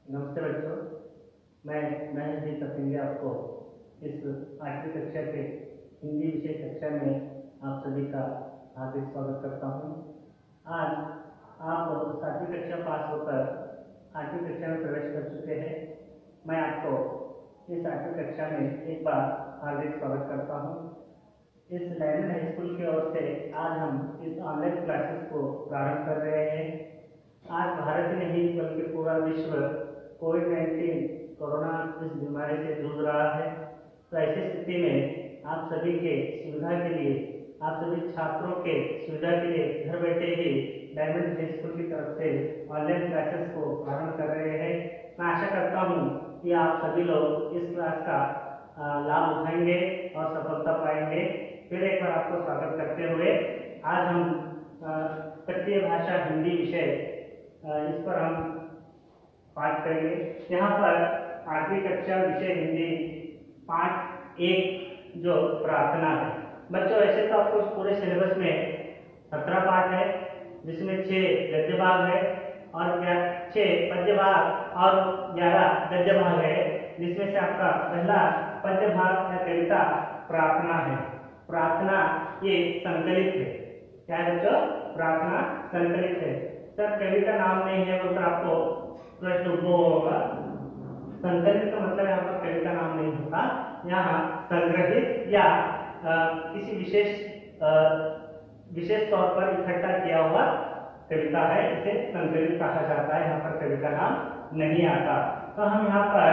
नमस्ते बच्चों, मैं महेश जी सतेंगे आपको इस 8वीं कक्षा के हिंदी विषय कक्षा में आप सभी का हार्दिक स्वागत करता हूँ। आज आप 7वीं कक्षा पास होकर 8वीं कक्षा में प्रवेश कर चुके हैं। मैं आपको इस 8वीं कक्षा में एक बार हार्दिक स्वागत करता हूँ। इस डायमंड हाई स्कूल की ओर से आज हम इस ऑनलाइन क्लासेस को प्रारंभ कर रहे हैं। आज भारत नहीं बल्कि पूरा विश्व कोविड-19 कोरोना इस बीमारी से जूझ रहा है। तो ऐसी स्थिति में आप सभी के सुविधा के लिए, आप सभी छात्रों के सुविधा के लिए घर बैठे ही डायमंड हाई स्कूल की तरफ से ऑनलाइन क्लासेस को प्रारंभ कर रहे हैं। मैं आशा करता हूँ कि आप सभी लोग इस क्लास का लाभ उठाएंगे और सफलता पाएंगे। फिर एक बार आपको स्वागत करते हुए आज हम तृतीय भाषा हिंदी विषय इस पर हम पाठ करेंगे। यहाँ पर 8वीं कक्षा विषय हिंदी पाठ 1 जो प्रार्थना है। बच्चों, ऐसे तो आपको पूरे सिलेबस में 17 पाठ है, जिसमें 6 गद्य भाग है और 6 पद्य भाग और 11 गद्य भाग है, जिसमें से आपका पहला पद्य भाग या कविता प्रार्थना है। प्रार्थना ये संकलित है। क्या है बच्चों? प्रार्थना संकलित है। सर कविता नाम नहीं है बोलकर आपको प्रश्न उद्भव होगा। संकलित का मतलब यहाँ पर कविता नाम नहीं होता, यहाँ संग्रहित या किसी विशेष तौर पर इकट्ठा किया हुआ कविता है, इसे संकलित कहा जाता है। यहाँ पर कविता नाम नहीं आता। तो हम यहाँ पर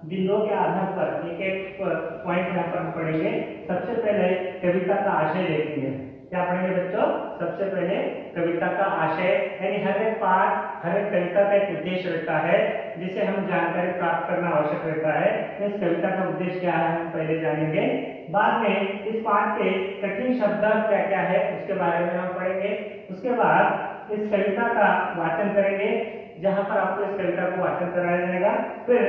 बिंदुओं के आधार पर एक एक पॉइंट यहाँ पर हम पढ़ेंगे। सबसे पहले कविता का आशय देखेंगे। क्या पढ़ेंगे बच्चों? सबसे पहले कविता का आशय, यानी हर एक पाठ, हर एक कविता का एक उद्देश्य रहता है, जिसे हम जानकारी प्राप्त करना आवश्यक रहता है। तो इस कविता का उद्देश्य क्या है हम पहले जानेंगे। बाद में इस पाठ के कठिन शब्द क्या क्या है उसके बारे में हम पढ़ेंगे। उसके बाद इस कविता का वाचन करेंगे, जहां पर आपको इस कविता को वाचन कराया जाएगा। फिर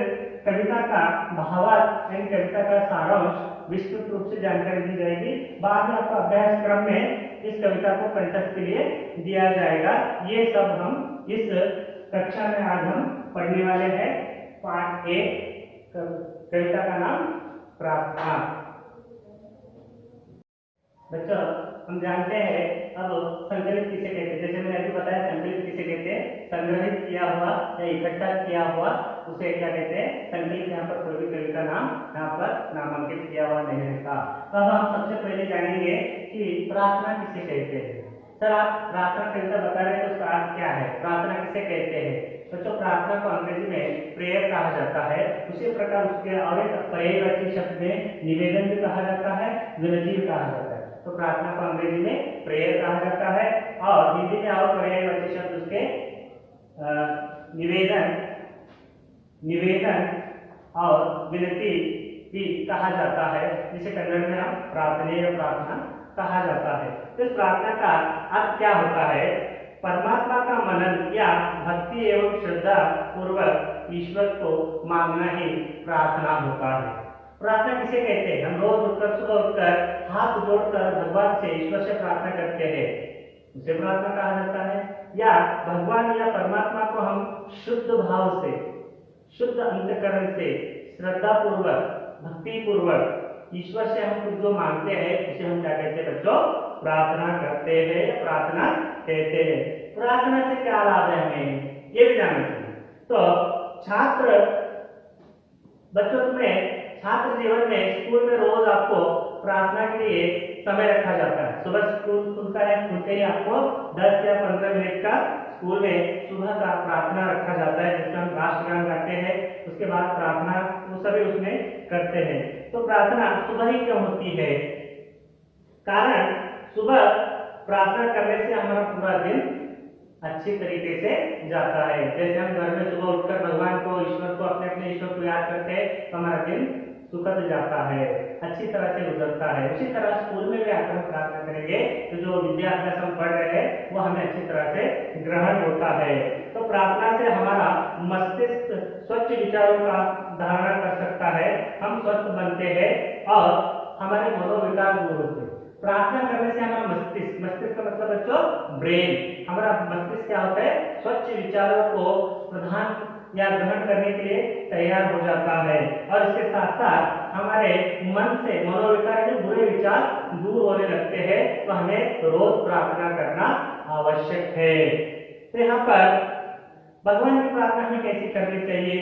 कविता का भावार्थ यानी कविता का सारांश विस्तृत रूप से जानकारी दी जाएगी। बाद में आपको अभ्यास क्रम में इस कविता को कंठस्थ के लिए दिया जाएगा। ये सब हम इस कक्षा में आज हम पढ़ने वाले हैं। पाठ 1 कविता का नाम प्रार्थना। बच्चों, हम जानते हैं अब संकलित किसे कहते हैं। जैसे मैंने अभी बताया, संकलित किसे कहते हैं? संग्रहित किया हुआ या इकट्ठा किया हुआ उसे क्या कहते हैं? संकलित। यहाँ पर कोई भी कविता नाम यहाँ पर नामांकित किया हुआ नहीं रहता। तो अब हम सबसे पहले जानेंगे कि प्रार्थना किसे कहते हैं। सर आप प्रार्थना कविता बता रहे हैं, तो उसका अर्थ क्या है? प्रार्थना किसे कहते हैं? बच्चों, प्रार्थना को अंग्रेजी में प्रेयर कहा जाता है। उसी प्रकार उसके और एक पर्यायवाची शब्द में निवेदन भी कहा जाता है, विनती भी कहा जाता है। तो प्रार्थना को अंग्रेजी में प्रेयर कहा जाता है और हिंदी में और पर्यायवाची शब्द उसके निवेदन और विनती भी कहा जाता है, जिसे कन्नड़ में हम प्रार्थना या प्रार्थना कहा जाता है। तो इस प्रार्थना का अर्थ क्या होता है? परमात्मा का मनन या भक्ति एवं श्रद्धा पूर्वक ईश्वर को मांगना ही प्रार्थना होता है। प्रार्थना किसे कहते हैं? हम रोज उठकर, सुबह उठकर हाथ जोड़कर भगवान से, ईश्वर से प्रार्थना करते हैं, उसे प्रार्थना कहा जाता है। या भगवान या परमात्मा को हम शुद्ध भाव से, शुद्ध अंतःकरण से, श्रद्धा पूर्वक, भक्ति पूर्वक ईश्वर से हम कुछ जो मांगते हैं उसे हम क्या कहते हैं बच्चों? प्रार्थना करते हैं, प्रार्थना कहते हैं। प्रार्थना से क्या लाभ है हमें ये भी जानना चाहिए। तो छात्र बच्चों, तुम्हें छात्र जीवन में स्कूल में रोज आपको प्रार्थना के लिए समय रखा जाता है। सुबह स्कूल खुलता है, खुलते ही आपको 10 या 15 मिनट का स्कूल में सुबह का प्रार्थना रखा जाता है, जिसमें हम राष्ट्रगान गाते हैं। उसके बाद प्रार्थना वो सभी उसमें करते हैं। तो प्रार्थना सुबह ही क्यों होती है? कारण सुबह प्रार्थना करने से हमारा पूरा दिन अच्छी तरीके से जाता है। जैसे हम घर में सुबह उठकर भगवान को, ईश्वर को, अपने ईश्वर को याद करते हैं तो हमारा दिन सुखद जाता है, अच्छी तरह से गुजरता है। उसी तरह स्कूल में भी आकर हम प्रार्थना करेंगे तो जो विद्याभ्यास हम पढ़ रहे हैं वो हमें अच्छी तरह से ग्रहण होता है। तो प्रार्थना से हमारा मस्तिष्क स्वच्छ विचारों का धारणा कर सकता है, हम स्वस्थ बनते हैं और हमारे मनोविकार दूर होते हैं। प्रार्थना करने से हमारा मस्तिष्क का मतलब बच्चों ब्रेन, हमारा मस्तिष्क क्या होता है? स्वच्छ विचारों को प्रधान या ग्रहण करने के लिए तैयार हो जाता है और इसके साथ साथ हमारे मन से मनोविकार के बुरे विचार दूर होने लगते हैं। तो हमें रोज प्रार्थना करना आवश्यक है। तो यहाँ पर भगवान की प्रार्थना हमें कैसी करनी चाहिए,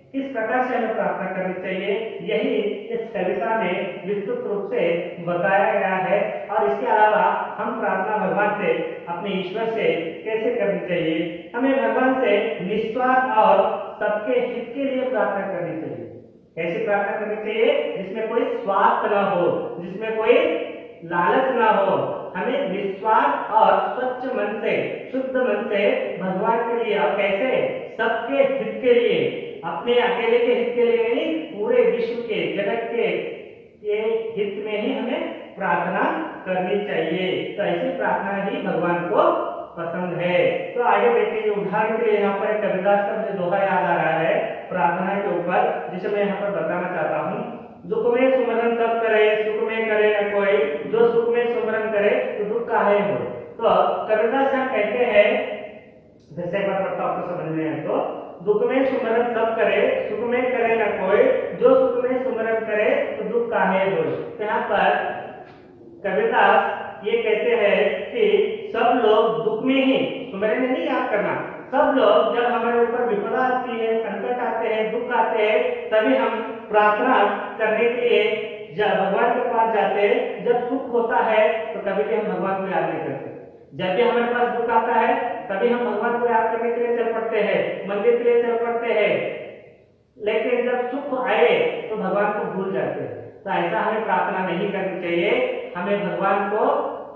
किस प्रकार से हमें प्रार्थना करनी चाहिए, यही इस कविता में विस्तृत रूप से बताया गया है। और इसके अलावा हम प्रार्थना भगवान से, अपने ईश्वर से कैसे करनी चाहिए। हमें भगवान से निस्वार्थ और सबके हित के लिए प्रार्थना करनी चाहिए। कैसी प्रार्थना करनी चाहिए, जिसमें कोई स्वार्थ ना हो, जिसमें कोई लालच ना हो। हमें निस्वार्थ और स्वच्छ मन से, शुद्ध मन से भगवान के लिए, और कैसे, सबके हित के लिए, अपने अकेले के हित के लिए नहीं, पूरे विश्व के, जगत के हित में ही हमें प्रार्थना करनी चाहिए। तो ऐसी प्रार्थना ही भगवान को पसंद है। तो आगे देखिए, उदाहरण के लिए यहाँ पर कबीरदास का मुझे दोहा याद आ रहा है प्रार्थना के ऊपर, जिसे मैं यहाँ पर बताना चाहता हूँ। दुख में सुमरन सब करे, सुख में करे न कोई, जो सुख में सुमरन करे तो दुख काहे हो। तो कबीरदास यहाँ कहते हैं, जैसे एक बार पढ़ता आपको समझ में आए तो, दुख में सुमरन सब करे, सुख में करे न कोई, जो सुख में सुमरन करे तो दुख काहे हो। तो यहाँ पर कबीरदास ये कहते हैं कि सब लोग दुख में ही, सुमरन नहीं याद करना, सब लोग जब हमारे ऊपर विपदा आती है, संकट आते हैं, दुख आते हैं, तभी हम प्रार्थना करने के लिए भगवान के पास जाते हैं। जब सुख होता है तो कभी भी हम भगवान को याद नहीं करते। जब भी हमारे पास दुख आता है तभी हम भगवान को याद करने के लिए चल पड़ते हैं, मंदिर के लिए चल पड़ते हैं। लेकिन जब सुख आए तो भगवान को भूल जाते हैं। तो ऐसा हमें प्रार्थना नहीं करनी चाहिए। हमें भगवान को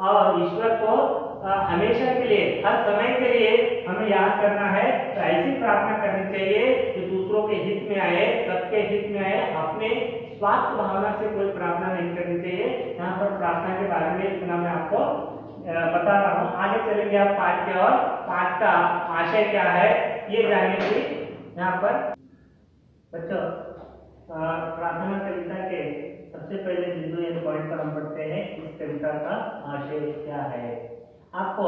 और ईश्वर को हमेशा के लिए, हर समय के लिए हमें याद करना है। तो ऐसी प्रार्थना करनी चाहिए कि दूसरों के हित में आए, सबके हित में आए। अपने स्वार्थ भावना से कोई प्रार्थना नहीं करनी चाहिए। यहाँ पर प्रार्थना के बारे में इतना मैं आपको बता रहा हूँ। आगे चलेंगे आप पाठ के, और पाठ का आशय क्या है ये जानने के लिए यहाँ पर बच्चों प्रार्थना कविता के सबसे पहले बिंदु या पॉइंट पर हम पढ़ते हैं, इस कविता का आशय क्या है। आपको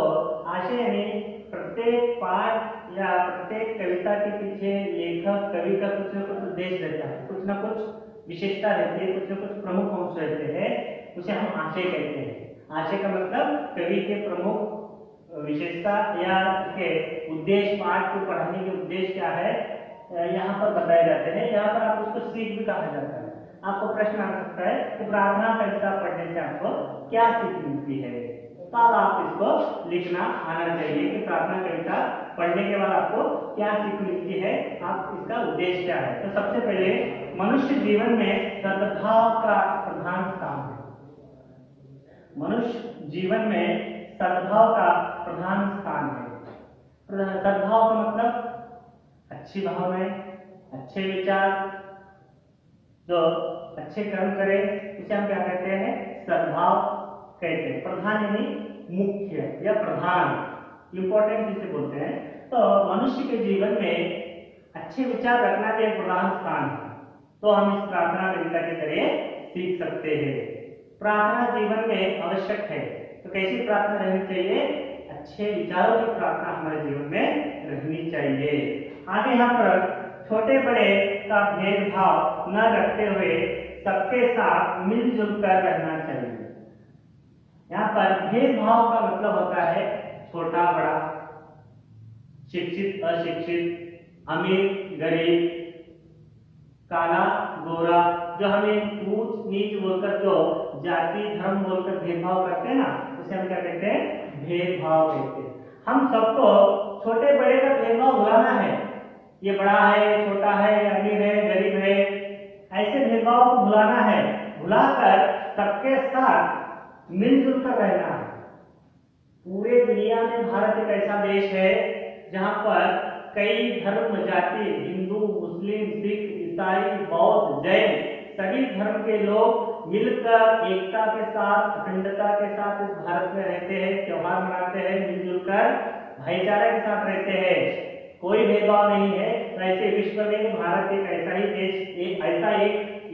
आशय यानी प्रत्येक पाठ या प्रत्येक कविता के पीछे लेखक, कवि का कुछ न कुछ उद्देश्य रहता है, कुछ न कुछ विशेषता रहती है, कुछ न कुछ प्रमुख अंश रहते हैं, उसे हम आशय कहते हैं। आशय का मतलब कवि के प्रमुख विशेषता या उसके उद्देश्य, पाठ को पढ़ाने के उद्देश्य क्या है, यहाँ पर बताए जाते हैं। यहाँ पर आप उसको सीख भी कहा जाता है। आपको प्रश्न आ सकता है कि प्रार्थना कविता पढ़ने से आपको क्या सीख मिलती है, तो आप इसको लिखना आना चाहिए कि प्रार्थना कविता पढ़ने के बाद आपको क्या सीख मिलती है, आप इसका उद्देश्य क्या है। तो सबसे पहले मनुष्य जीवन में सद्भाव का प्रधान स्थान है। मनुष्य जीवन में सद्भाव का प्रधान स्थान है। सद्भाव का मतलब अच्छी भावनाएं, अच्छे विचार, जो अच्छे कर्म करे, उसे हम क्या कहते हैं, सद्भाव कहते हैं। प्रधान यानी मुख्य या प्रधान, इंपॉर्टेंट जिसे बोलते हैं। तो मनुष्य के जीवन में अच्छे विचार रखना भी एक प्रधान स्थान है। तो हम इस प्रार्थना कविता के जरिए सीख सकते हैं। प्रार्थना जीवन में आवश्यक है। तो कैसी प्रार्थना रहनी चाहिए, अच्छे विचारों की प्रार्थना हमारे जीवन में रहनी चाहिए। आगे यहाँ पर छोटे बड़े का भेदभाव न रखते हुए सबके साथ मिलजुल कर रहना चाहिए। यहाँ पर भेदभाव का मतलब होता है छोटा बड़ा, शिक्षित अशिक्षित, अमीर गरीब, काला गोरा, जो हमें ऊंच नीच बोलकर, जो जाति धर्म बोलकर भेदभाव करते हैं ना, उसे हम क्या कहते हैं, भेदभाव कहते हैं। हम सबको छोटे बड़े का भेदभाव भुलाना है। ये बड़ा है, छोटा है, अमीर है, गरीब है, ऐसे भेदभाव को भुलाना है। भुलाकर सबके साथ मिलजुल कर रहना है। पूरे दुनिया में भारत एक ऐसा देश है जहाँ पर कई धर्म जाति, हिंदू, मुस्लिम, सिख, ईसाई, बौद्ध, जैन, सभी धर्म के लोग मिलकर एकता के साथ, अखंडता के साथ इस भारत में रहते हैं, त्योहार मनाते हैं, मिलजुल कर भाईचारे के साथ रहते हैं। कोई भेदभाव नहीं है। तो ऐसे विश्व में भारत एक ऐसा ही देश,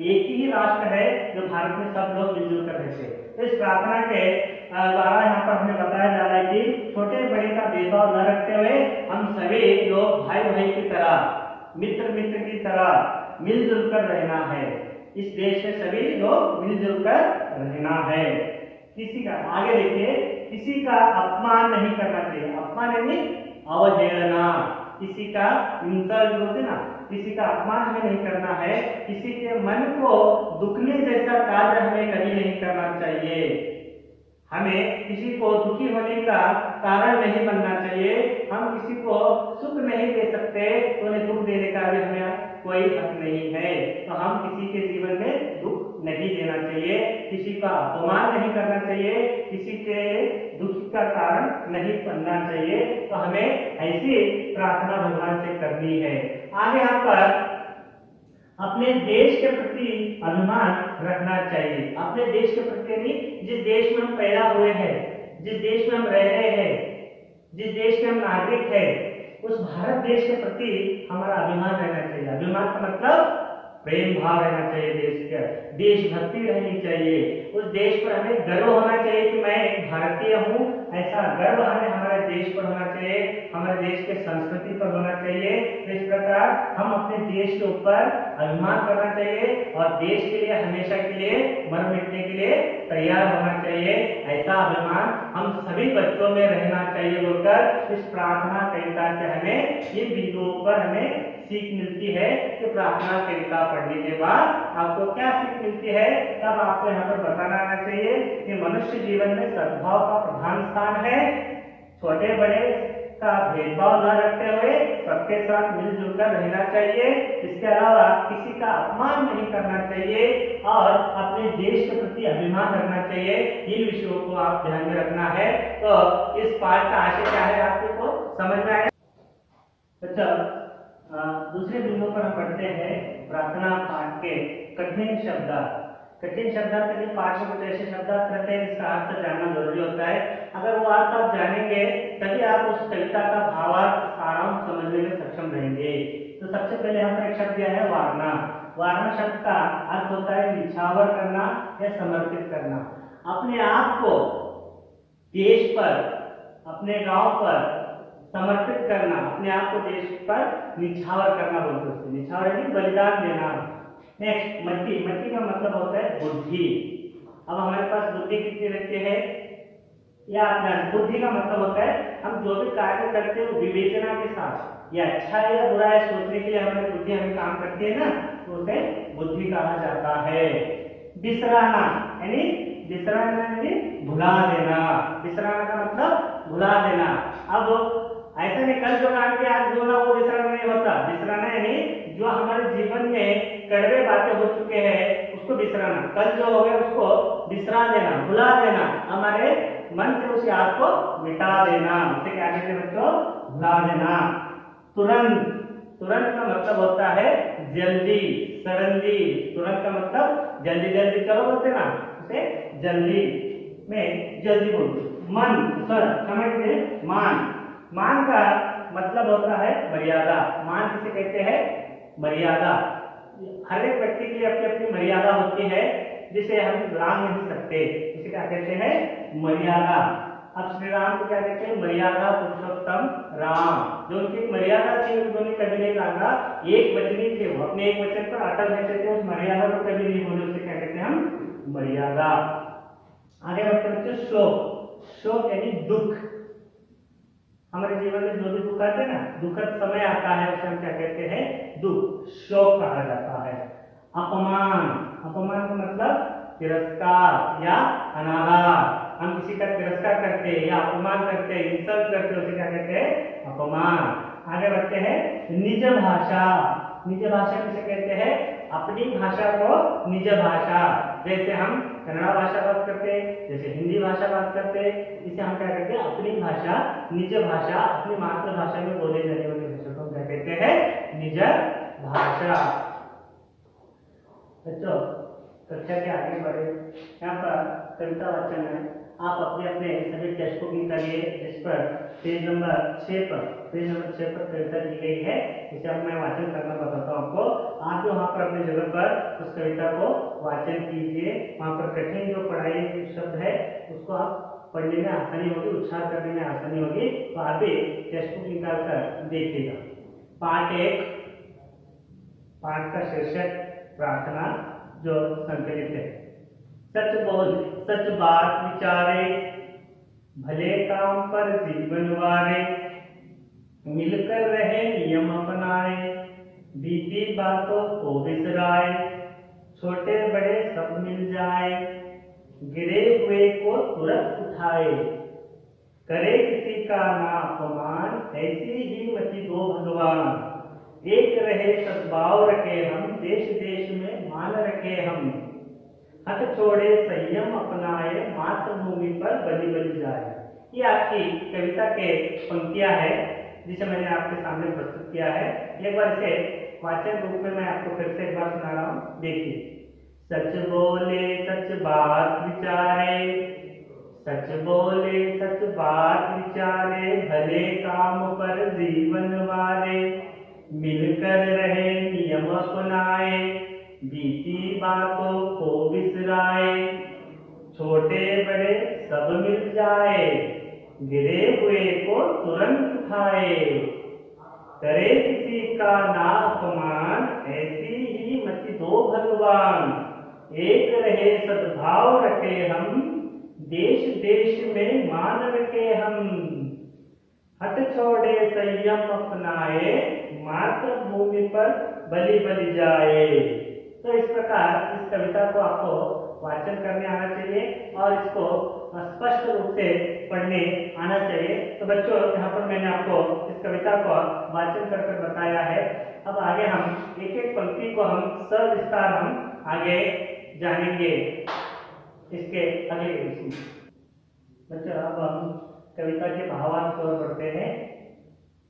एक ही राष्ट्र है जो भारत में सब लोग मिलजुल कर रहते हैं। तो इस प्रार्थना के द्वारा यहाँ पर हमें बताया जा रहा है कि छोटे बड़े का भेदभाव न रखते हुए हम सभी लोग भाई भाई की तरह मित्र मित्र की तरह मिलजुल कर रहना है। इस देश में सभी लोग मिलजुल कर रहना है। किसी का, आगे देखिए, किसी का अपमान नहीं करना चाहिए। अपमान यानी अवहेलना, किसी का इंसल्ट बोलते ना, किसी का अपमान हमें नहीं करना है। किसी के मन को दुखने जैसा कार्य हमें कभी नहीं करना चाहिए। हमें किसी को दुखी होने का कारण नहीं बनना चाहिए। हम किसी को सुख नहीं दे सकते तो उन्हें दुख देने का भी हमें कोई हक नहीं है। तो हम किसी के जीवन में दुख नहीं देना चाहिए, किसी का अपमान नहीं करना चाहिए, किसी के दुख का कारण नहीं बनना चाहिए। तो हमें ऐसी प्रार्थना भगवान से करनी है। आगे यहाँ पर अपने देश के प्रति अभिमान रखना चाहिए। अपने देश के प्रति नहीं, जिस देश में हम पैदा हुए हैं, जिस देश में हम रह रहे हैं, जिस देश के हम नागरिक हैं, उस भारत देश के प्रति हमारा अभिमान रहना चाहिए। अभिमान का मतलब प्रेम भाव रहना चाहिए, देश का देशभक्ति रहनी चाहिए। उस देश पर हमें गर्व होना चाहिए कि मैं एक भारतीय हूँ। ऐसा गर्व हमें हमारे देश पर होना चाहिए, हमारे देश के संस्कृति पर होना चाहिए। इस प्रकार हम अपने देश के ऊपर अभिमान करना चाहिए और देश के लिए हमेशा के लिए मर मिटने के लिए तैयार होना चाहिए। ऐसा अभिमान हम सभी बच्चों में रहना चाहिए बोलकर इस प्रार्थना कविता से हमें इन बिंदुओं पर हमें सीख मिलती है कि प्रार्थना कविता पढ़ने के बाद आपको क्या सीख मिलती है। तब आपको यहाँ पर बताना आना चाहिए कि मनुष्य जीवन में सद्भाव का प्रधान स्थान है। छोटे बड़े का भेदभाव न रखते हुए सबके साथ मिलजुल कर रहना चाहिए। इसके अलावा किसी का अपमान नहीं करना चाहिए और अपने देश के प्रति अभिमान रखना चाहिए। इन विषयों को आप ध्यान में रखना है। तो इस पाठ का आशय क्या है आपको समझ में आया? अच्छा, दूसरे बिंदु पर हम पढ़ते हैं प्रार्थना पाठ के कठिन शब्द। कठिन शब्द के लिए पाठ में कुछ ऐसे शब्द रहते हैं जिसका अर्थ जानना जरूरी होता है। अगर वो अर्थ आप जानेंगे तभी आप उस कविता का भावार्थ सारांश समझने में सक्षम रहेंगे। तो सबसे पहले यहाँ पर एक शब्द दिया है वारणा। वारणा शब्द का अर्थ होता है निछावर करना या समर्पित करना। अपने आप को देश पर, अपने गांव पर समर्पित करना, अपने आप को देश पर निछावर करना बोलते हैं। निछावर यानी बलिदान देना। नेक्स्ट, मति। मति का मतलब होता है बुद्धि। अब हमारे पास बुद्धि कितनी रहती है या अज्ञान। बुद्धि का मतलब होता है हम जो भी कार्य करते हैं वो विवेचना के साथ, ये अच्छा है या बुरा है सोचने के लिए हमारी बुद्धि हमें काम करती है ना, तो उसे बुद्धि कहा जाता है। बिसराना यानी, बिसराना यानी भुला देना। बिसराना का मतलब भुला देना। अब ऐसा नहीं कल जो काम किया आज बोलना वो बिसराना नहीं होता। बिसराना यानी जो हमारे जीवन में कड़वे बातें हो चुके हैं उसको बिसराना। कल जो हो गया उसको बिसरा देना, भुला देना, हमारे मन से उस याद को मिटा देना। उसे क्या कहते हैं बच्चों? भुला देना। तुरंत। तुरंत का मतलब होता है जल्दी, सडनली। तुरंत का मतलब जल्दी जल्दी चलो बोलते ना, उसे जल्दी में जल्दी बोलते। मन, समझ मान। मान का मतलब होता है मर्यादा। मान किसे कहते हैं? मर्यादा। हर एक व्यक्ति की अपनी अपनी मर्यादा होती है जिसे हम लांघ नहीं सकते। इसे क्या कहते हैं? मर्यादा। अब श्री राम को क्या कहते हैं? मर्यादा पुरुषोत्तम राम। जो उनकी मर्यादा थी उन्होंने कभी नहीं लांघा। एक वचनी थे, वो अपने एक वचन पर अटल रहते थे, उस मर्यादा को कभी नहीं भूले। उसे क्या कहते हैं हम? मर्यादा। आगे बढ़ते बच्चों, शोक। शोक यानी दुख। हमारे जीवन में जो भी दुख आते हैं ना, दुखद समय आता है उसे हम क्या कहते हैं? दुख, शोक कहा जाता है। अपमान। अपमान का मतलब तिरस्कार या अनादर। हम किसी का तिरस्कार करते हैं या अपमान करते हैं, इंसल्ट करते हैं, उसे क्या कहते हैं? अपमान। आगे बढ़ते हैं, निज भाषा। निज भाषा किसे कहते हैं? अपनी भाषा को निज भाषा। जैसे हम कन्नड़ा भाषा बात करते हैं, जैसे हिंदी भाषा बात करते हैं, इसे हम क्या कहते हैं? अपनी भाषा, निज भाषा। अपनी मातृभाषा में बोले जाने वाली भाषा को क्या कहते हैं? निज भाषा। बच्चों कक्षा के आगे बढ़े, यहाँ पर कविता वाचन है। आप अपने अपने सभी टेक्स्ट बुक निकालिए, जिस पर पेज नंबर 6 पर कविता दी गई है। इसे अब मैं वाचन करना बताता हूँ आपको। आप जो वहाँ पर अपनी जगह पर उस कविता को वाचन कीजिए। वहाँ पर कठिन जो पढ़ाई शब्द है उसको आप पढ़ने में आसानी होगी, उच्चार करने में आसानी होगी। तो आप भी टेक्स्ट बुक निकाल कर देखिएगा। पाठ 1 पाठ का शीर्षक प्रार्थना जो संकलित है। सच बोल सच बात विचारे, भले काम पर जीवन वारे, मिलकर रहे नियम अपनाए, बीती बातों को बिसराए, छोटे बड़े सब मिल जाए, गिरे हुए को तुरंत उठाए, करे किसी का ना अपमान, ऐसी ही मति दो भगवान, एक रहे सद्भाव रखे हम, देश देश में मान रखे हम, हट छोड़े संयम अपनाए, मातृभूमि पर बलि बलि जाए। ये आपकी कविता के पंक्तियां है जिसे मैंने आपके सामने प्रस्तुत किया है। एक बार इसे वाचन रूप में मैं आपको फिर से एक बार सुना रहा हूँ, देखिए। सच बोले सच बात विचारे, सच बोले सच बात विचारे, भले काम पर जीवन वारे, मिलकर रहे नियम अपनाए, बीती बातों को बिसराए, छोटे बड़े सब मिल जाए, गिरे हुए को तुरंत उठाए, करे किसी का ना अपमान, ऐसी ही मति दो भगवान, एक रहे सद्भाव रखे हम, देश देश में मान रखे हम, हट छोड़े संयम अपनाए, मातृभूमि पर बलि बलि जाए। तो इस प्रकार इस कविता को आपको वाचन करने आना चाहिए और इसको स्पष्ट रूप से पढ़ने आना चाहिए। तो बच्चों, यहाँ पर मैंने आपको इस कविता को वाचन कर बताया है। अब आगे हम एक एक पंक्ति को हम सविस्तार हम आगे जानेंगे इसके अगले विषय। बच्चों, अब हम कविता के भावार्थ को पढ़ते हैं।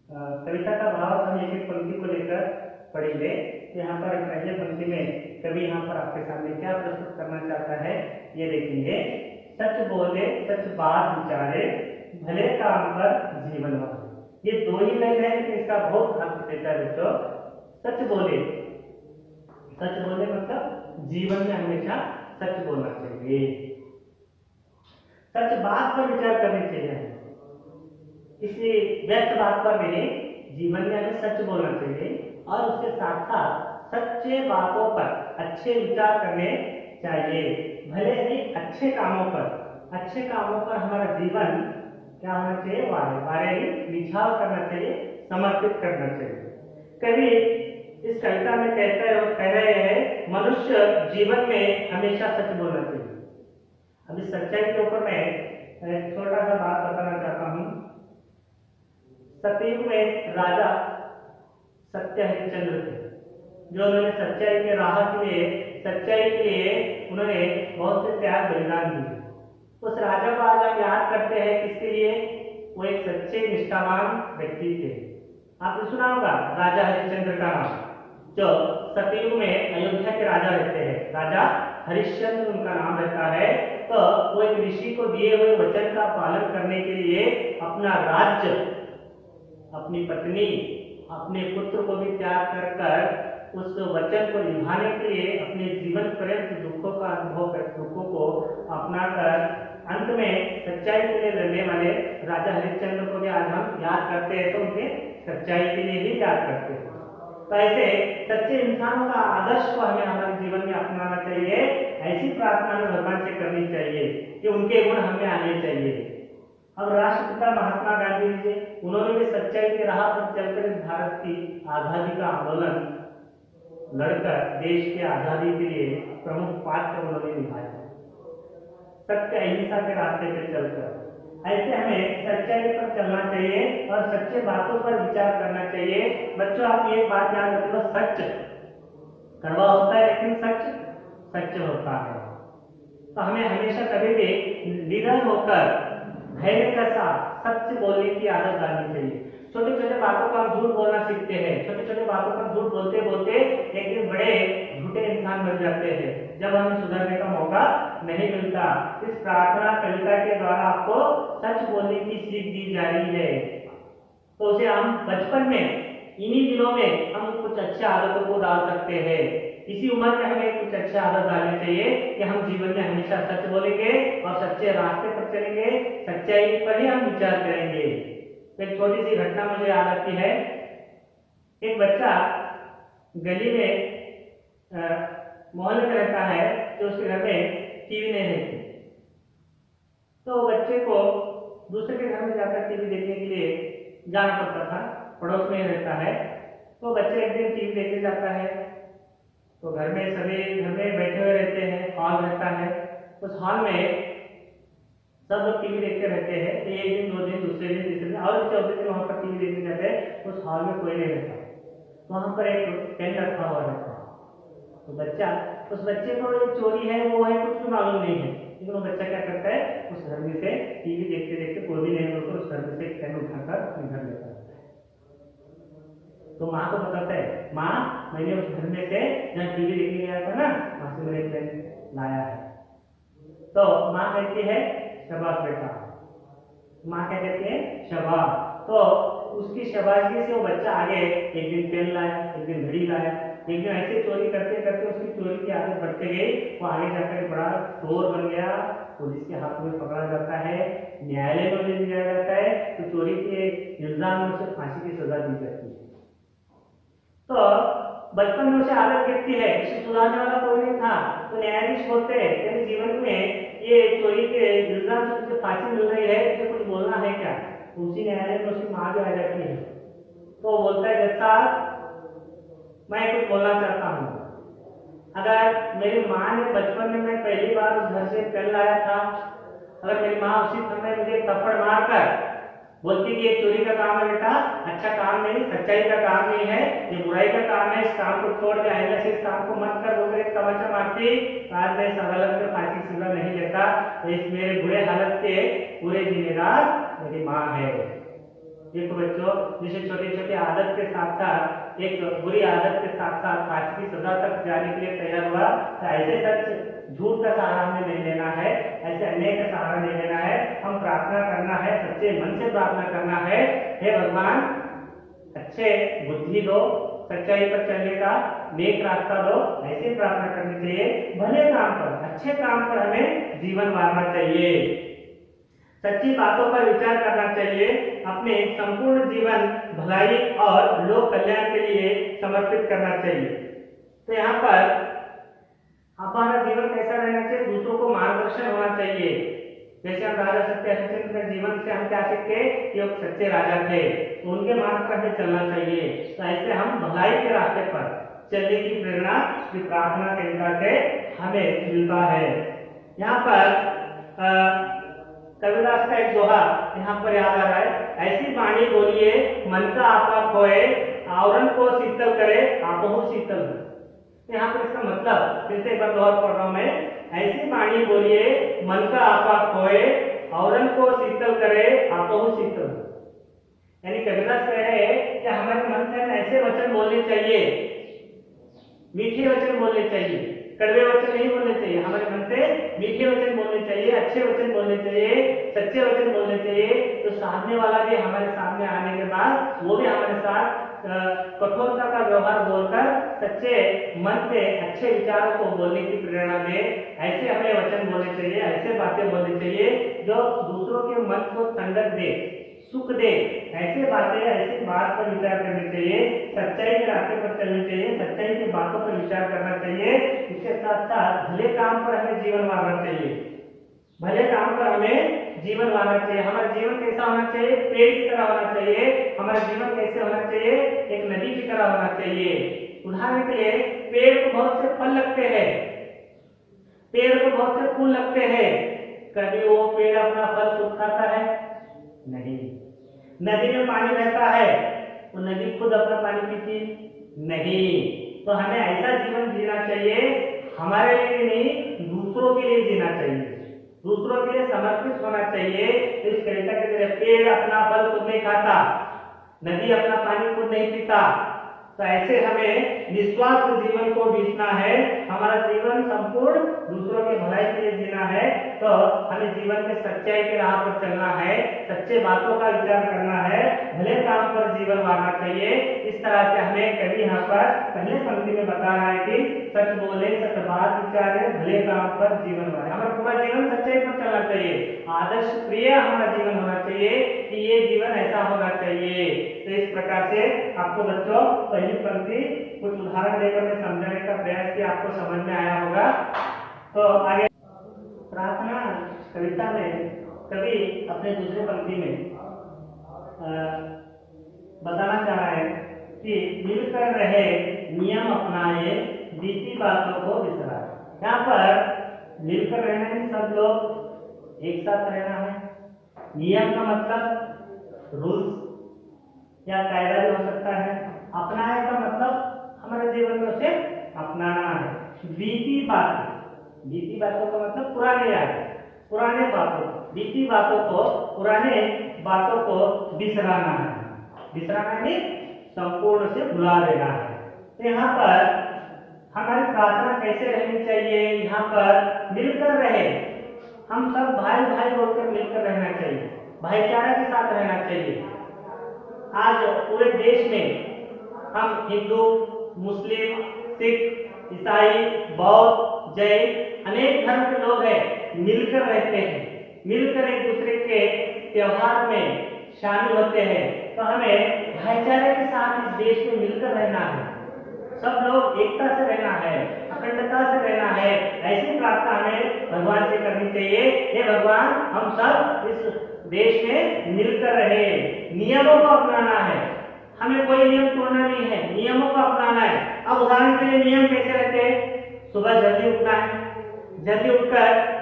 कविता का भाव हम एक एक पंक्ति को लेकर पढ़ेंगे। यहाँ पर पहले पंक्ति में कवि यहाँ पर आपके सामने क्या प्रस्तुत करना चाहता है ये देखेंगे। सच बोले सच बात विचारे, भले काम पर जीवन वारे। ये दो ही लाइन है लेकिन इसका बहुत अर्थ देता है बच्चों। सच बोले मतलब जीवन में हमेशा सच बोलना चाहिए, सच बात पर विचार करनी चाहिए। किसी व्यर्थ बात पर नहीं, जीवन में हमें सच बोलना चाहिए और उसके साथ साथ सच्चे बातों पर अच्छे विचार करने चाहिए। भले ही अच्छे कामों पर हमारा जीवन क्या होना चाहिए, वारे ही निछाव करना चाहिए, समर्पित करना चाहिए। कवि इस कविता में कह रहे हैं मनुष्य जीवन में हमेशा सच बोलना चाहिए। अब इस सच्चाई के ऊपर मैं छोटा सा बात बताना चाहता हूँ। सतयुग में राजा सत्य हरिश्चंद्र थे, जो उन्होंने सच्चाई के राह के लिए उन्होंने बहुत से त्याग बलिदान दिए। उस राजा को आज हम याद करते हैं, किसके लिए? वो एक सच्चे निष्ठावान व्यक्ति थे। आपने सुना होगा राजा हरिश्चंद्र का नाम, जो सतयुग में अयोध्या के राजा रहते हैं। राजा हरिश्चंद्र उनका नाम रहता है। तो वो एक ऋषि को दिए हुए वचन का पालन करने के लिए अपना राज्य, अपनी पत्नी, अपने पुत्र को भी त्याग कर उस वचन को निभाने के लिए अपने जीवन पर्यंत दुखों को अपनाकर अंत में सच्चाई के लिए लड़ने वाले राजा हरिश्चंद्र को भी आज हम याद करते हैं, तो उनके सच्चाई के लिए ही याद करते हैं। तो ऐसे सच्चे इंसानों का आदर्श को हमें हमारे जीवन में अपनाना चाहिए। ऐसी प्रार्थना हमें भगवान से करनी चाहिए कि उनके गुण हमें आने चाहिए। अब राष्ट्रपिता महात्मा गांधी जी, उन्होंने भी सच्चाई के राह पर चलकर इस भारत की आजादी का आंदोलन लड़कर देश की आजादी के लिए प्रमुख पात्र उन्होंने निभाया, सत्य अहिंसा के रास्ते पर चलकर। ऐसे हमें सच्चाई पर चलना चाहिए और सच्चे बातों पर विचार करना चाहिए। बच्चों, आप एक बात याद रखो, सच कड़वा होता है लेकिन सच होता है। तो हमें हमेशा कभी भी निडर होकर धैर्य के साथ सच बोलने की आदत डालनी चाहिए। छोटे छोटे बातों पर हम झूठ बोलना सीखते हैं, छोटे छोटे बातों पर झूठ बोलते बोलते एक दिन बड़े झूठे इंसान बन जाते हैं, जब हमें सुधरने का मौका नहीं मिलता। इस प्रार्थना कविता के द्वारा आपको सच बोलने की सीख दी जा रही है। तो उसे हम बचपन में, इन्हीं दिनों में हम कुछ अच्छे आदतों को डाल सकते हैं। इसी उम्र में हमें कुछ अच्छे आदत डालने चाहिए कि हम जीवन में हमेशा सच बोलेंगे और सच्चे रास्ते पर चलेंगे, सच्चाई पर ही हम विचार करेंगे। एक छोटी सी घटना मुझे याद आती है। एक बच्चा गली में मोहल्ले में रहता है तो उसके घर में टीवी नहीं रहती, तो बच्चे को दूसरे के घर में जाकर टीवी देखने के लिए जाना पड़ता था, पड़ोस में ही रहता है। तो बच्चे एक दिन टीवी देखने जाता है, तो घर में सभी घर में बैठे हुए रहते हैं, हॉल रहता है, उस हॉल में सब लोग टीवी देखते रहते हैं। तो एक दिन, दो दिन, दूसरे दिन, तीसरे दिन और चौथे दिन वहां पर टीवी देखने जाते हैं, उस हॉल में कोई नहीं रहता, वहां पर एक पेन रखा हुआ रहता है। तो बच्चा, उस बच्चे को जो चोरी है वो है कुछ भी मालूम नहीं है, लेकिन वो बच्चा क्या करता है, उस घर में से टीवी देखते देखते कोई भी नहीं होकर उस घर में से एक पेन उठाकर अपने घर लेता है। तो माँ को बताता है, माँ मैंने उस घर में से जहाँ टीवी देखने गया था ना, वहां से मैंने पेन लाया है। तो माँ कहती है शाबाश बेटा, माँ क्या कहती है शाबाश। तो उसकी शाबाशी से वो बच्चा आगे एक दिन पेन लाया, एक दिन घड़ी लाया, एक दिन ऐसे चोरी करते करते उसकी चोरी की आदत बढ़ते गई, वो आगे जाकर बड़ा चोर बन गया, पुलिस के हाथ में पकड़ा जाता है, न्यायालय में ले लिया जाता है, तो चोरी के इल्जाम में उसे फांसी की सजा दी जाती है। तो बचपन में उसे आदत गिरती है, इसे सुधारने वाला कोई नहीं था, तो न्यायाधीश होते हैं जीवन में ये चोरी के इल्जाम से उसे फांसी मिल रही है, इसे कुछ बोलना है क्या? उसी न्यायालय में उसकी माँ भी आ जाती है, तो बोलता है जज साहब मैं कुछ बोलना चाहता हूँ, अगर मेरी माँ ने बचपन में मैं पहली बार उस घर से पेन लाया था, अगर मेरी माँ उसी समय मुझे थप्पड़ मारकर बोलती कि ये चोरी का काम है बेटा, अच्छा काम नहीं, सच्चाई का काम नहीं है, ये बुराई का काम है, इस काम को छोड़ दे, आइंदा से इस काम को मत कर, बोलकर एक तमाचा मारती, आज मैं इस अदालत में फांसी की सजा नहीं लेता, तो इस मेरे बुरे हालत के पूरे जिम्मेदार मेरी माँ है। देखो बच्चों, जिसे छोटी छोटी आदत के साथ साथ एक बुरी आदत के साथ साथ फांसी की सजा तक जाने के लिए तैयार हुआ, तो ऐसे सच झूठ का सहारा हमें नहीं लेना है, ऐसे अन्याय का सहारा नहीं लेना है, हम प्रार्थना करना है, सच्चे मन से प्रार्थना करना है, हे भगवान अच्छे बुद्धि दो, सच्चाई पर चलने का नेक रास्ता दो, ऐसे प्रार्थना करनी चाहिए। भले काम पर, अच्छे काम पर हमें जीवन वारना चाहिए, सच्ची बातों पर विचार करना चाहिए, अपने संपूर्ण जीवन भलाई और लोक कल्याण के लिए समर्पित करना चाहिए। तो यहाँ पर हमारा जीवन कैसा रहना चाहिए, दूसरों को मार्गदर्शन होना चाहिए। जैसे हम राजा सत्य हरिश्चंद्र के जीवन से हम क्या सीखते कि वो सच्चे राजा थे, तो उनके मार्ग पर हमें चलना चाहिए, तो ऐसे हम भलाई के रास्ते पर चलने की प्रेरणा की प्रार्थना के से हमें मिलता है। यहाँ पर कबीरदास का एक दोहा यहाँ पर याद आ रहा है, ऐसी वाणी बोलिए मन का आपा खोए, आवरण को शीतल करे आपहु शीतल हो। यहाँ पर इसका मतलब फिर से एक बार दोहा पढ़ रहा हूं मैं, ऐसी वाणी बोलिए मन का आपा खोए, आवरण को शीतल करे आपहु शीतल हो। यानी कबीरदास कह रहे हैं कि हमारे मन से ऐसे वचन बोलने चाहिए, मीठे वचन बोलने चाहिए, कड़वे वचन नहीं बोलने चाहिए, हमारे मन से मीठे वचन बोलने चाहिए, अच्छे वचन बोलने चाहिए, सच्चे वचन बोलने चाहिए, तो सामने वाला भी हमारे सामने आने के बाद वो भी हमारे साथ कठोरता का व्यवहार बोलकर सच्चे मन से अच्छे विचारों को बोलने की प्रेरणा दे। ऐसे हमें वचन बोलने चाहिए, ऐसे बातें बोलनी चाहिए जो दूसरों के मन को ठंडक दे, सुख दे, ऐसे बातें, ऐसी बात पर विचार करनी चाहिए, सच्चाई के रास्ते पर चलनी चाहिए, सच्चाई की बातों पर विचार करना चाहिए। इसके साथ साथ भले काम पर हमें जीवन मारना चाहिए, भले काम पर हमें जीवन मारना चाहिए। हमारा जीवन कैसा होना चाहिए, पेड़ की तरह होना चाहिए। हमारा जीवन कैसे होना चाहिए, एक नदी की तरह होना चाहिए। उदाहरण के लिए पेड़ को बहुत से फल लगते हैं, पेड़ को बहुत से फूल लगते हैं, कभी वो पेड़ अपना फल खुद खाता है? नहीं। नदी में पानी बहता है तो नदी खुद अपना पानी पीती? नहीं। तो हमें ऐसा जीवन जीना चाहिए, हमारे लिए नहीं दूसरों के लिए जीना चाहिए, दूसरों के लिए समर्पित होना चाहिए। इस कविता के जरिए पेड़ अपना फल खुद नहीं खाता, नदी अपना पानी खुद नहीं पीता, तो ऐसे हमें निस्वार्थ जीवन को जीना है। हमारा जीवन संपूर्ण दूसरों के भलाई के लिए जीना है, तो हमें जीवन में सच्चाई के राह पर चलना है, सच्चे बातों का विचार करना है, भले काम पर जीवन मारना चाहिए। इस तरह से हमें कभी यहाँ पर पहले पंक्ति में बता रहा है कि सच बोले, सच बात विचारे, भले काम पर जीवन मारे। हमारा पूरा जीवन सच्चाई पर चलना चाहिए, आदर्श प्रिय हमारा जीवन होना चाहिए कि ये जीवन ऐसा होना चाहिए। तो इस प्रकार से आपको बच्चों पहली पंक्ति कुछ उदाहरण देकर मैं समझाने का प्रयास किया, आपको समझ में आया होगा। तो आगे प्रार्थना कविता में कवि अपने दूसरे पंक्ति में बताना चाह रहा है कि मिलकर रहे, नियम अपनाए, बीती बातों को बिसराए। यहाँ पर मिलकर रहना है, सब लोग एक साथ रहना है। नियम का मतलब रूल्स या कायदा भी हो सकता है। अपनाए का मतलब हमारे जीवन में उसे अपनाना है। बीती बातों का मतलब पुराने याद, पुराने बातों, बीती बातों को, पुराने बातों को बिसराना है। बिसराना है संपूर्ण से भुला देना है। तो यहाँ पर हमारी प्रार्थना कैसे रहनी चाहिए? यहाँ पर मिलकर रहे, हम सब भाई भाई बोलकर मिलकर रहना चाहिए, भाईचारा के साथ रहना चाहिए। आज पूरे देश में हम हिंदू, मुस्लिम, सिख, ईसाई, बौद्ध, जैन, अनेक धर्म के लोग हैं, मिलकर रहते हैं, मिलकर एक दूसरे के त्योहार में शामिल होते हैं। तो हमें भाईचारे के साथ इस देश में मिलकर रहना है, सब लोग एकता से रहना है, अखंडता से रहना है। ऐसी प्रार्थना हमें भगवान से करनी चाहिए, हे भगवान हम सब इस देश में मिलकर रहे। नियमों को अपनाना है, हमें कोई नियम तोड़ना नहीं है, नियमों को अपनाना है। अब उदाहरण के लिए नियम कैसे रहते हैं? सुबह जल्दी उठना है, जल्दी उठकर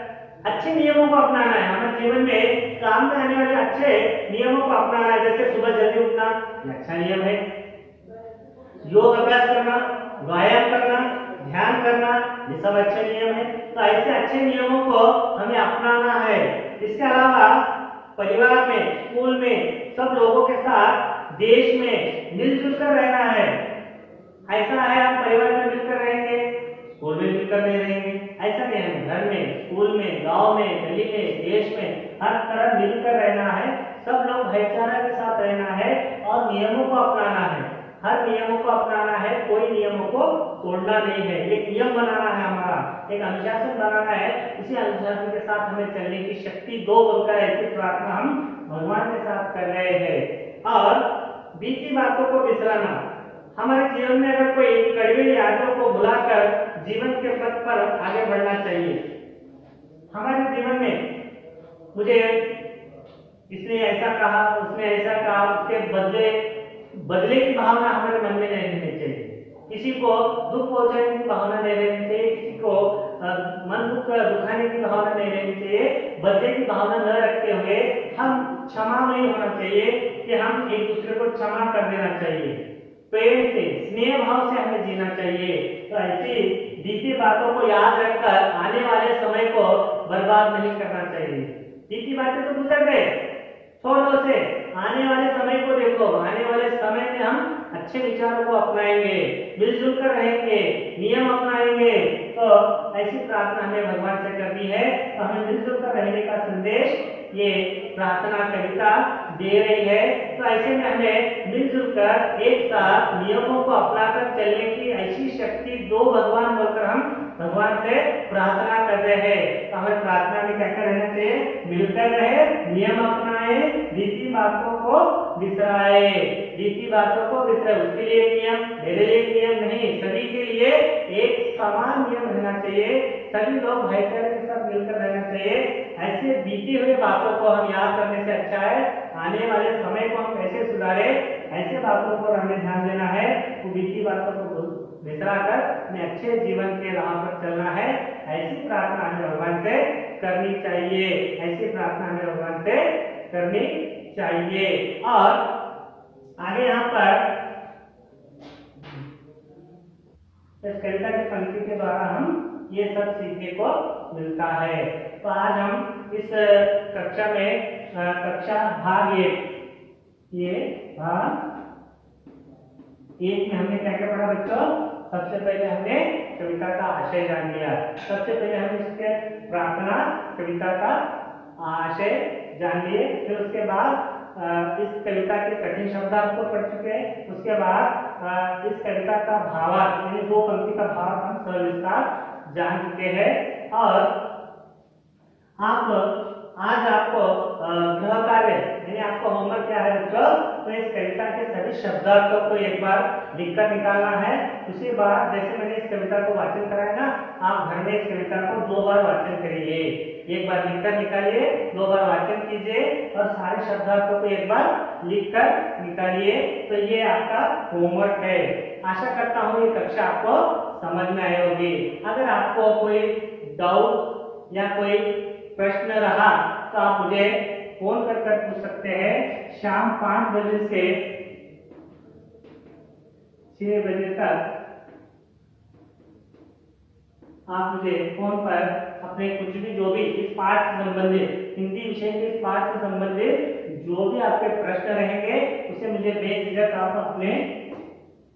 अच्छे नियमों को अपनाना है। हमारे जीवन में काम में आने वाले अच्छे नियमों को अपनाना है। जैसे सुबह जल्दी उठना, ये अच्छा नियम है। योग अभ्यास करना, व्यायाम करना, ध्यान करना, ये सब अच्छे नियम है। तो ऐसे अच्छे नियमों को हमें अपनाना है। इसके अलावा परिवार में, स्कूल में, सब लोगों के साथ देश में मिलजुल कर रहना है। ऐसा है हम परिवार में मिलकर रहेंगे, स्कूल में मिलकर नहीं रहेंगे, ऐसा नहीं है। घर में, स्कूल में, गांव में, गली में, देश में हर तरह मिलकर रहना है। सब लोग भाईचारा के साथ रहना है और नियमों को अपनाना है। हर नियमों को अपनाना है, कोई नियमों को तोड़ना नहीं है। एक नियम बनाना है, हमारा एक अनुशासन बनाना है। इसी अनुशासन के साथ हमें चलने की शक्ति दो बोलकर ऐसी प्रार्थना हम भगवान के साथ कर रहे हैं। और बीती बातों को बिसराना, हमारे जीवन में अगर कोई कड़वी यादों को भुलाकर जीवन के पथ पर आगे बढ़ना चाहिए। हमारे जीवन में मुझे इसने ऐसा कहा, उसने ऐसा कहा, उसके बदले की भावना हमारे मन में नहीं रहनी चाहिए। किसी को दुख पहुंचाने की भावना नहीं रहनी चाहिए, किसी को मन दुखाने की भावना नहीं रहनी चाहिए। बदले की भावना न रखते हुए हम क्षमामयी होना चाहिए कि हम एक दूसरे को क्षमा कर देना चाहिए। प्रेम से, स्नेह भाव से हमें जीना चाहिए। तो ऐसी बीती बातों को याद रखकर आने वाले समय को बर्बाद नहीं करना चाहिए। बीती बातें तो गुजर गए, छोड़ दो उसे, आने वाले समय को देखो। आने वाले समय में हम अच्छे विचारों को अपनाएंगे, मिलजुल कर रहेंगे, नियम अपनाएंगे। तो ऐसी प्रार्थना हमें भगवान से करनी है। तो हमें मिलजुल कर रहने का संदेश ये प्रार्थना कविता दे रही है। तो ऐसे में हमें मिलजुल कर एक साथ नियमों को अपनाकर चलने की ऐसी शक्ति दो भगवान बोलकर हम भगवान से प्रार्थना कर रहे हैं। तो हमें प्रार्थना में क्या रहना चाहिए? मिलकर रहे, नियम अपनाए, बीती बातों को बिसराए। बीती बातों को बिसराए, उसके लिए नियम, मेरे लिए नियम नहीं, सभी के लिए एक समान नियम रहना चाहिए। सभी लोग भाईचारे के साथ मिलकर रहना चाहिए। ऐसे बीती हुई बातों को हम याद करने से अच्छा है आने वाले समय को हम कैसे सुधारे, ऐसे बातों पर हमें ध्यान देना है। तो बीती बातों को बिसरा कर हमें अच्छे जीवन के राह पर चलना है। ऐसी प्रार्थना हमें भगवान से करनी चाहिए, ऐसी प्रार्थना हमें भगवान से करनी चाहिए। और आगे यहाँ पर इस कविता की पंक्ति के द्वारा हम ये सब सीखने को मिलता है। तो आज हम इस कक्षा में कक्षा भाग एक में हमने क्या क्या पढ़ा बच्चों? सबसे पहले हमने कविता का आशय जान लिया। सबसे पहले हम इसके प्रार्थना कविता का आशय जान लिए। फिर उसके बाद इस कविता के कठिन शब्द आपको पढ़ चुके हैं। उसके बाद इस कविता का भावार्थ यानी दो पंक्ति का भाव हम सविस्तार जान चुके हैं। और आप आज आपको गृह कार्य यानी आपको होमवर्क क्या है बच्चों, तो इस कविता के सभी शब्दार्थों को एक बार लिखकर निकालना है। उसी बार जैसे मैंने इस कविता को वाचन कराया ना, आप घर में इस कविता को 2 बार वाचन करिए। एक बार लिखकर निकालिए, 2 बार वाचन कीजिए और सारे शब्दार्थों को एक बार लिखकर निकालिए। तो ये आपका होमवर्क है। आशा करता हूँ ये कक्षा आपको समझ में आई होगी। अगर आपको कोई डाउट या कोई प्रश्न रहा तो आप मुझे फोन कर पूछ सकते हैं। शाम 5 बजे से 6 बजे तक आप मुझे फोन पर अपने कुछ भी जो भी इस पाठ से संबंधित, हिंदी विषय के इस पाठ से संबंधित जो भी आपके प्रश्न रहेंगे उसे मुझे बेझिझक आप अपने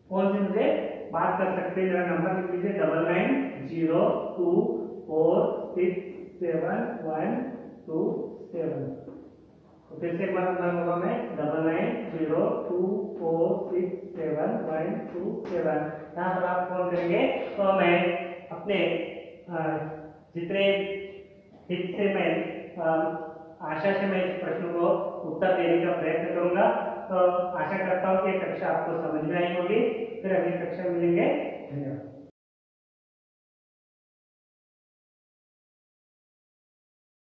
फोन से मुझे बात कर सकते हैं। मेरा नंबर लिख लीजिए 9902467127। तो फिर से एक बार नंबर बोला मैं 9902467127। यहाँ पर आप फोन करेंगे तो मैं अपने जितने हिस्से में आशा से मैं इस प्रश्न को उत्तर देने का प्रयत्न करूंगा। तो आशा करता हूँ कि कक्षा आपको समझ में आई होगी। फिर अगली कक्षा मिलेंगे। धन्यवाद।